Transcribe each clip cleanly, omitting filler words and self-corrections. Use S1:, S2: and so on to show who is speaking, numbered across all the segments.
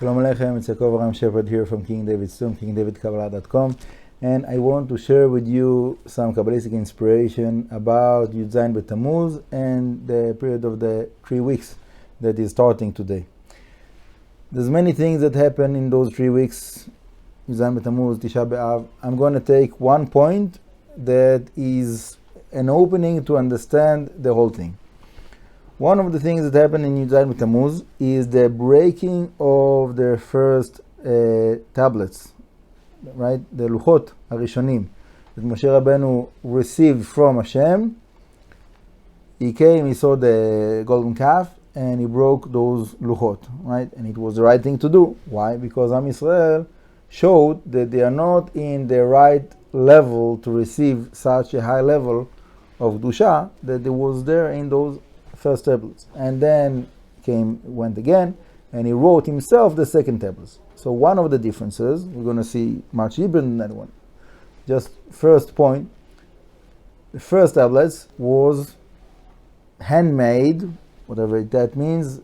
S1: Shalom Aleichem, it's Ya'Kov Shepard here from King David's Tomb, kingdavidkabbalah.com, and I want to share with you some Kabbalistic inspiration about zien tamuz and the period of the 3 weeks that is starting today. There's many things that happen in those 3 weeks, zien tamuz, Tisha B'Av. I'm going to take one point that is an opening to understand the whole thing. One of the things that happened in zien tamuz is the breaking of the first tablets, right? The luchot harishonim that Moshe Rabbeinu received from Hashem. He came, he saw the golden calf, and he broke those luchot, right? And it was the right thing to do. Why? Because Am Yisrael showed that they are not in the right level to receive such a high level of Kedusha that there was there in those first tablets. And then went again, and he wrote himself the second tablets. So one of the differences, we're going to see much deeper than that one. Just first point, the first tablets was handmade, whatever that means,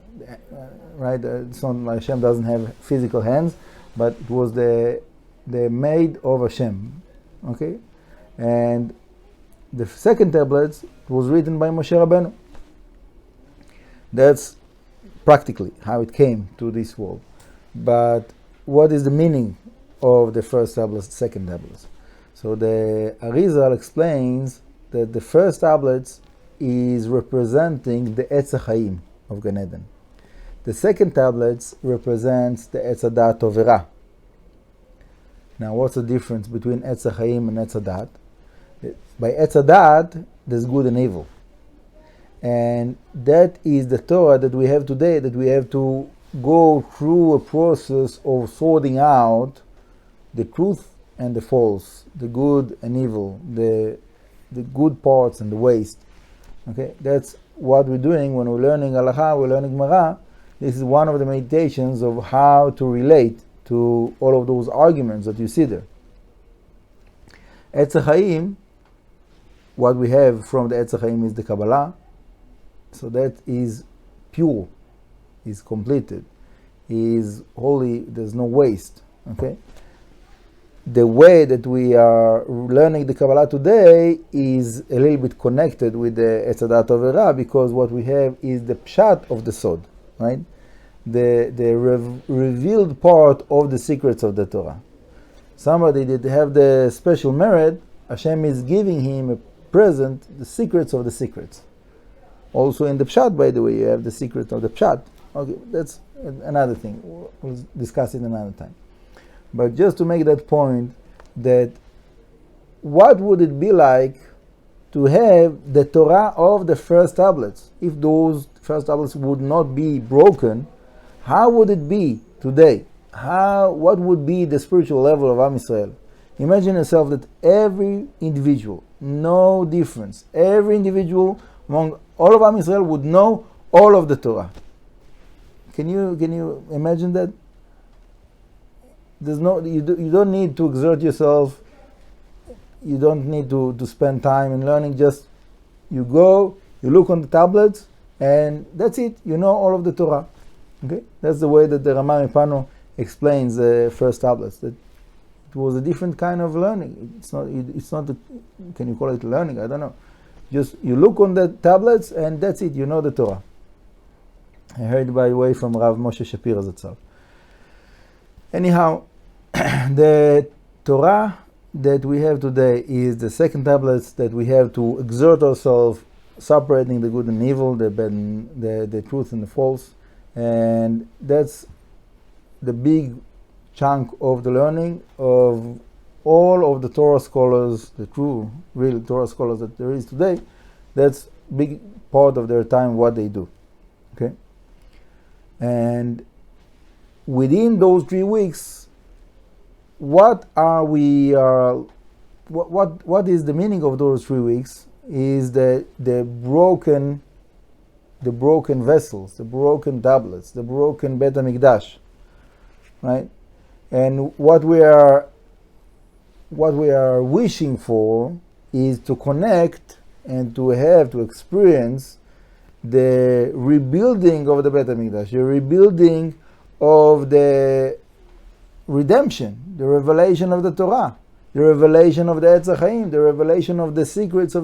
S1: right? It's not like Hashem doesn't have physical hands, but it was the made of Hashem, okay? And the second tablets was written by Moshe Rabbeinu. That's practically how it came to this world. But what is the meaning of the first tablets, second tablets? So the Arizal explains that the first tablets is representing the Etz HaChaim of Gan Eden. The second tablets represents the Etz HaDat Tovera. Now, what's the difference between Etz HaChaim and Etz HaDat? By Etz HaDat, there's good and evil. And that is the Torah that we have today, that we have to go through a process of sorting out the truth and the false, the good and evil, the good parts and the waste. Okay, that's what we're doing when we're learning Halakha, we're learning Gemara. This is one of the meditations of how to relate to all of those arguments that you see there. Etz HaChaim, what we have from the Etz HaChaim is the Kabbalah. So that is pure, is completed, is holy, there's no waste. Okay? The way that we are learning the Kabbalah today is a little bit connected with the Etz HaDat Tovera, because what we have is the pshat of the sod, right? The revealed part of the secrets of the Torah. Somebody that have the special merit, Hashem is giving him a present, the secrets of the secrets. Also in the pshat, by the way, you have the secret of the pshat. Okay, that's another thing. We'll discuss it another time. But just to make that point, that what would it be like to have the Torah of the first tablets? If those first tablets would not be broken, how would it be today? What would be the spiritual level of Am Yisrael? Imagine yourself that every individual, no difference, every individual among all of Am Yisrael would know all of the Torah. Can you imagine that? You don't need to exert yourself. You don't need to spend time in learning. Just you go, you look on the tablets, and that's it. You know all of the Torah. Okay, that's the way that the Ramah Mipano explains the first tablets. That it was a different kind of learning. It's not. Can you call it learning? I don't know. Just you look on the tablets, and that's it. You know the Torah. I heard, by the way, from Rav Moshe Shapira Zatzal. Anyhow, the Torah that we have today is the second tablets that we have to exert ourselves, separating the good and evil, the bad and the truth and the false, and that's the big chunk of the learning of all of the Torah scholars, the true, real Torah scholars that there is today. That's big part of their time, what they do. Okay? And within those 3 weeks, what is the meaning of those 3 weeks? Is the broken vessels, the broken tablets, the broken Bet HaMikdash, right? And what we are wishing for is to connect and to experience the rebuilding of the Bet HaMikdash, the rebuilding of the redemption, the revelation of the Torah, the revelation of the Etz HaChaim, the revelation of the secrets